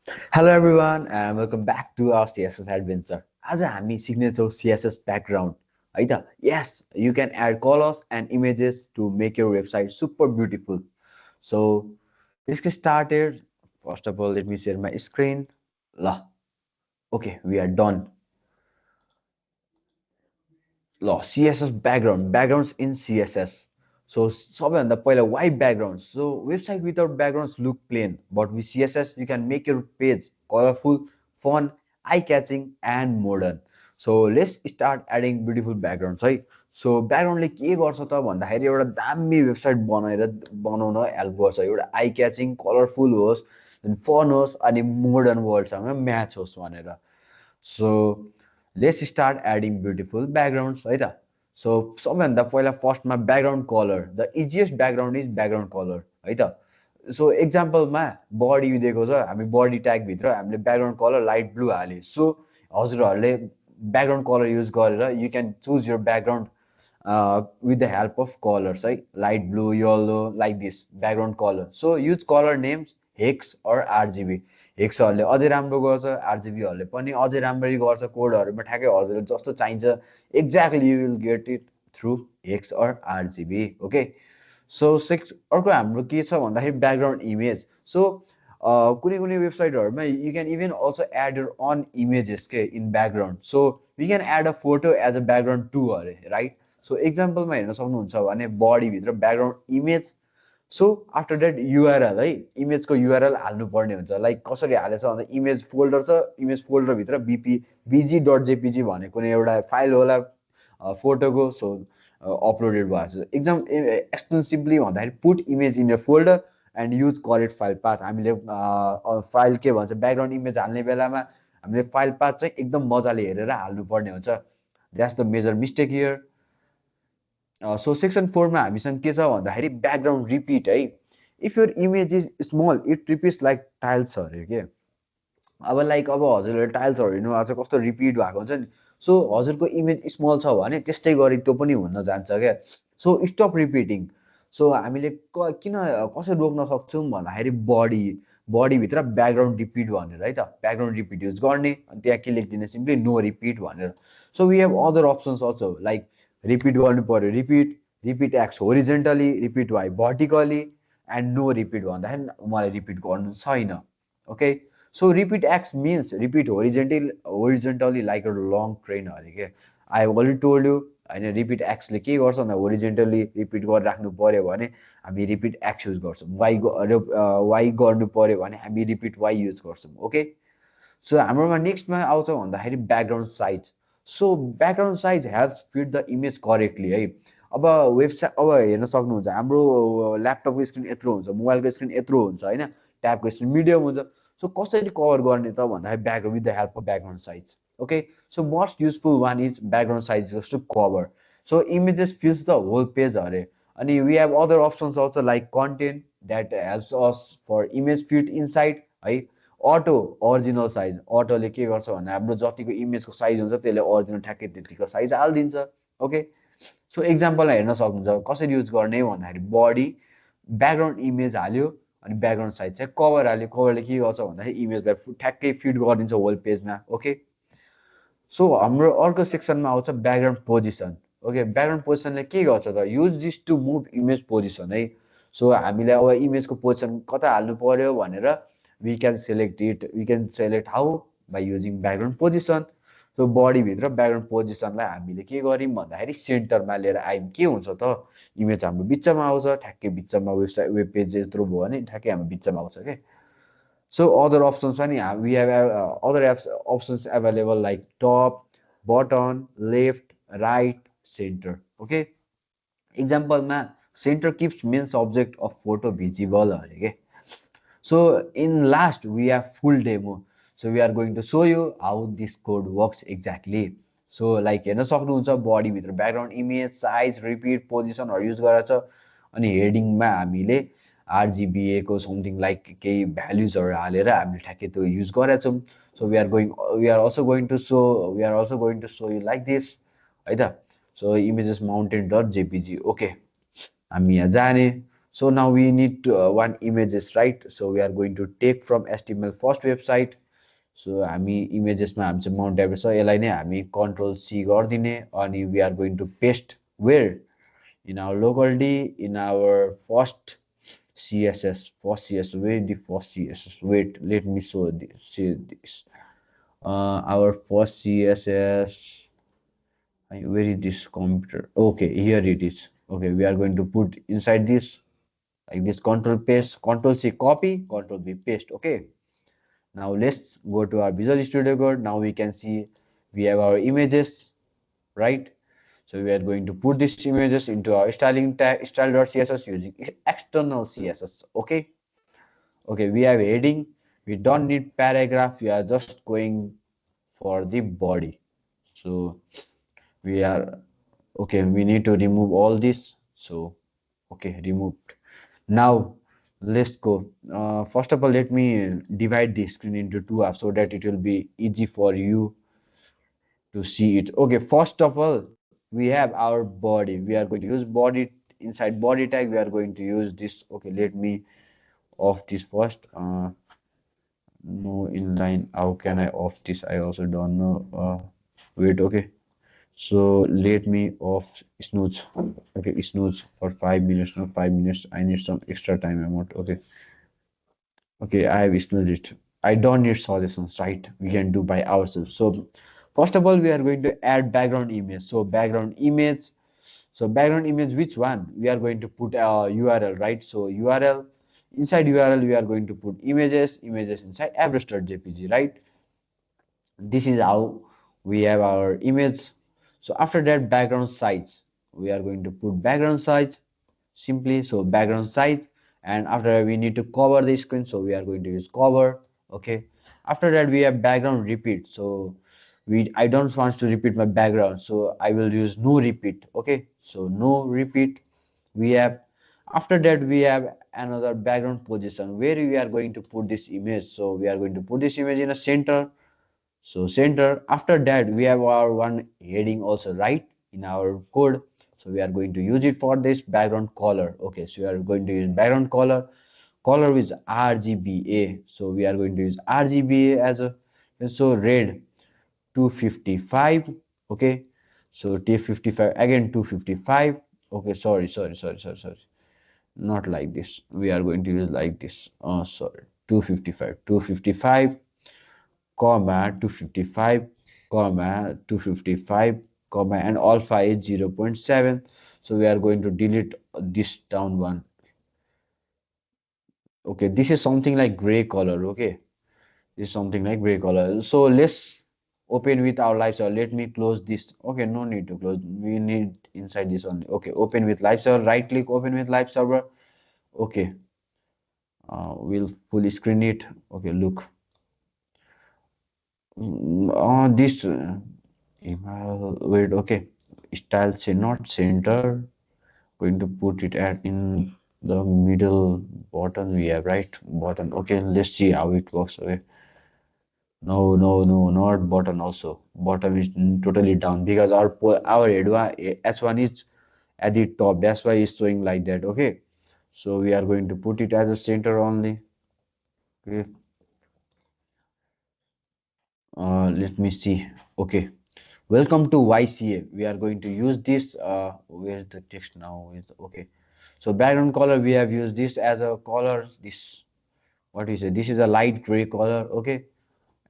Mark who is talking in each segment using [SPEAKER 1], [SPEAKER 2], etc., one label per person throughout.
[SPEAKER 1] Hello everyone and welcome back to our CSS adventure. आज हामी सिक्नेछौँ CSS background है त. Yes, you can add colors and images to make your website super beautiful. So let's get started. First of all, let me share my screen. La. Okay, we are done. ल CSS backgrounds in CSS. So सबैभन्दा पहिला why backgrounds? So website without backgrounds look plain, but with CSS you can make your page colorful, fun, eye-catching and modern. So let's start adding beautiful backgrounds है. So backgroundले के गर्छ त भन्दाखेरि एउटा दामी website बनाउन हेल्प गर्छ. एउटा आई क्याचिङ कलरफुल होस्, फन होस् अनि मोडर्न वर्ल्डसँग म्याच होस् भनेर. So let's start adding beautiful backgrounds है त. So सबैभन्दा पहिला फर्स्टमा background colour. The easiest background is background colour है त. सो एक्जाम्पलमा बडी दिएको छ, हामी बडी ट्यागभित्र हामीले ब्याकग्राउन्ड कलर लाइट ब्लू हाल्यो. सो हजुरहरूले ब्याकग्राउन्ड कलर युज गरेर you can choose your background with the help of colors like light blue, yellow, like this background color. So use color names hex or RGB. हेक्सहरूले अझै राम्रो गर्छ, आरजिबीहरूले पनि अझै राम्ररी गर्छ. कोडहरूमा ठ्याक्कै हजुरले जस्तो चाहिन्छ exactly you will get it through hex or RGB. Okay, so अर्को हाम्रो के छ भन्दाखेरि ब्याकग्राउन्ड इमेज. सो कुनै कुनै वेबसाइटहरूमा you can even also add your own images के in background. So we can add a photo as a background to अरे राइट. सो एक्जाम्पलमा हेर्न सक्नुहुन्छ भने बडीभित्र background image. So after that URL है, इमेजको युआरएल हाल्नुपर्ने हुन्छ. लाइक कसरी हालेछ भन्दा इमेज फोल्डर छ, इमेज फोल्डरभित्र बिजी डट जेपिजी भन्ने कुनै एउटा फाइल होला फोटोको. सो अपलोडेड भएको छ. एकदम एक्सपेन्सिभली भन्दाखेरि put image in your folder and use correct file path. हामीले फाइल के भन्छ ब्याकग्राउन्ड इमेज हाल्ने बेलामा हामीले फाइल पाथ चाहिँ एकदम मजाले हेरेर हाल्नुपर्ने हुन्छ. That's the major mistake here. So section 4मा हामीसँग के छ भन्दाखेरि ब्याकग्राउन्ड रिपिट है. If your image is small it repeats like tiles अरे के. अब लाइक अब हजुरले टाइल्सहरू हेर्नु आज कस्तो रिपिट भएको हुन्छ नि. सो हजुरको इमेज स्मल छ भने त्यस्तै गरी त्यो पनि हुन जान्छ क्या. सो स्टप रिपिटिङ. सो हामीले किन कसरी रोक्न सक्छौँ भन्दाखेरि बडीभित्र ब्याकग्राउन्ड रिपिट भनेर है त, ब्याकग्राउन्ड रिपिट युज गर्ने. अनि त्यहाँ के लेखिदिने सिम्पली नो रिपिट भनेर. So we have other options also like repeat गर्नु पर्यो repeat x horizontally, repeat y vertically and no repeat भन्दाखेरि मलाई रिपिट गर्नु छैन. Okay, so repeat x means repeat horizontally like a long train अरे के. I already told you होइन. Repeat एक्सले के गर्छ भन्दा होरिजेन्टली रिपिट गरिराख्नु पऱ्यो भने हामी रिपिट एक्स युज गर्छौँ. वाइ गर्नु पऱ्यो भने हामी रिपिट वाइ युज गर्छौँ. ओके, सो हाम्रोमा नेक्स्टमा आउँछ भन्दाखेरि background size. So background size helps fit the image correctly है. अब वेबसाइट अब हेर्न सक्नुहुन्छ हाम्रो ल्यापटपको स्क्रिन यत्रो हुन्छ, मोबाइलको स्क्रिन यत्रो हुन्छ होइन, ट्याबको स्क्रिन मिडियम हुन्छ. सो कसरी कभर गर्ने त भन्दाखेरि background with the help of background size. Okay, so most useful one is background size just to cover. So images fills the whole page अरे. अनि we have other options also like content that helps us for image fit inside है. Auto original size. अटोले के गर्छ भने हाम्रो जतिको इमेजको size हुन्छ त्यसले अरिजिनल ठ्याक्कै त्यतिको साइज हालिदिन्छ. ओके, सो एक्जाम्पलमा हेर्न सक्नुहुन्छ कसरी युज गर्ने भन्दाखेरि बडी ब्याकग्राउन्ड इमेज हाल्यो अनि ब्याकग्राउन्ड साइज चाहिँ कभर हाल्यो. कभरले के गर्छ भन्दाखेरि इमेजलाई ठ्याक्कै फिट गरिदिन्छ होल पेजमा. ओके, सो हाम्रो अर्को सेक्सनमा आउँछ ब्याकग्राउन्ड पोजिसन. ओके, ब्याकग्राउन्ड पोजिसनले के गर्छ त use this to move image position है. सो हामीले अब इमेजको पोजिसन कता हाल्नु पर्यो भनेर we can select how by using background position. So बडीभित्र ब्याकग्राउन्ड पोजिसनलाई हामीले के गर्यौँ भन्दाखेरि सेन्टरमा लिएर आयौँ. के हुन्छ त इमेज हाम्रो बिचमा आउँछ, ठ्याक्कै बिचमा वेब पेज यत्रो भयो भने ठ्याक्कै हाम्रो बिचमा आउँछ क्या. सो अदर अप्सन्स पनि we have other options available like top, bottom, left, right, centre. Okay, एक्जाम्पलमा centre keeps mains object of photo visible अरे के. So in last we have full demo. So we are going to show you how this code works exactly. So like हेर्न सक्नुहुन्छ बडीभित्र background image size repeat पोजिसनहरू use गरेर छ. अनि हेडिङमा हामीले आरजिबिएको समथिङ लाइक केही भ्याल्युजहरू हालेर हामीले ठ्याक्कै त्यो युज गरेका छौँ. So we are also going to show you like this है त. So images mountain dot JPG. Okay, हामी यहाँ जाने. So now we need one images, right? So we are going to take from HTML first website. So हामी इमेजेसमा हामी चाहिँ Mount Everest छ, यसलाई नै हामी कन्ट्रोल सी गरिदिने, अनि we are going to paste where in our local D in our first CSS. First CSS, where the first CSS? Wait, let me show this. See this. Our first CSS. Where is this computer? Okay, here it is. Okay, we are going to put inside this like this. Control paste, Control C copy, Control V paste. Okay. Now let's go to our Visual Studio Code. Now we can see we have our images, right? So we are going to put these images into our styling tag style.css using external CSS. Okay. Okay, we have heading. We don't need paragraph. We are just going for the body. So we are okay. We need to remove all this. So okay, removed. Now let's go. First of all, let me divide the screen into two halves so that it will be easy for you to see it. Okay, first of all, we have our body. We are going to use body. Inside body tag, we are going to use this. Okay, let me off this first. No inline. How can I off this? I also don't know. Wait, okay. So let me off snooze. Okay, snooze for 5 minutes. No, 5 minutes. I need some extra time amount. Okay. Okay, I have snoozed it. I don't need suggestions, right? We can do by ourselves. So first of all, we are going to add background image. So background image. So background image, which one? We are going to put a URL, right? So URL, inside URL, we are going to put images inside average.jpg, right? This is how we have our image. So after that, background size, we are going to put background size simply. So background size, and after that we need to cover the screen, so we are going to use cover. Okay, after that we have background repeat. So I don't want to repeat my background, so I will use no repeat. Okay, so no repeat we have. After that we have another background position where we are going to put this image. So we are going to put this image in a center. So center. After that we have our one heading also, right, in our code. So we are going to use it for this background color. Okay, so we are going to use background color is RGBA. So we are going to use RGBA as a, so red 255. Okay, so T55 again 255. Okay, sorry, not like this. We are going to use like this. Oh, sorry, 255 comma 255 comma 255 comma, and alpha is 0.7. So we are going to delete this down one. Okay, this is something like gray color. Okay, this is something like gray color. So let's open with our live server. Let me close this. Okay, no need to close, we need inside this only. Okay, open with live server, right click, open with live server. Okay, we'll full screen it. Okay, look. This email, wait, okay, style say not center, going to put it at in the middle button we have, right, button. Okay, let's see how it works. Okay, no, not button. Also bottom is totally down because our H1 is at the top, that's why it's showing like that. Okay, so we are going to put it as a center only. Okay, let me see. Okay, welcome to YCA. We are going to use this. Where's the text now? Okay. So background color, we have used this as a color. This, what is it? This is a light gray color. Okay.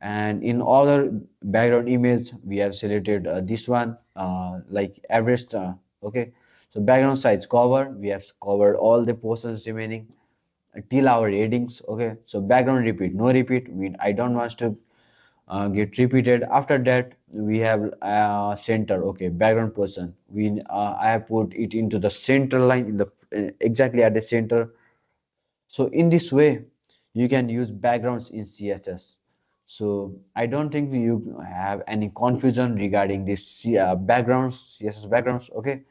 [SPEAKER 1] And in other background image, we have selected this one, like average. Okay. So background size cover, we have covered all the portions remaining till our headings. Okay. So background repeat, no repeat. I don't want to get repeated. After that we have center. Okay, background person, I have put it into the center line in the exactly at the center. So in this way you can use backgrounds in CSS. So I don't think you have any confusion regarding this backgrounds, CSS backgrounds. Okay,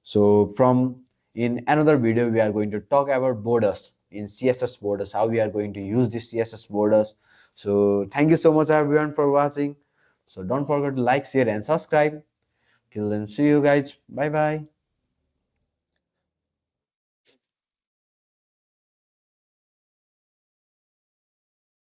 [SPEAKER 1] so from in another video, we are going to talk about borders in CSS borders, how we are going to use this CSS borders. So thank you so much everyone for watching. So don't forget to like, share and subscribe. Till then, see you guys. Bye bye.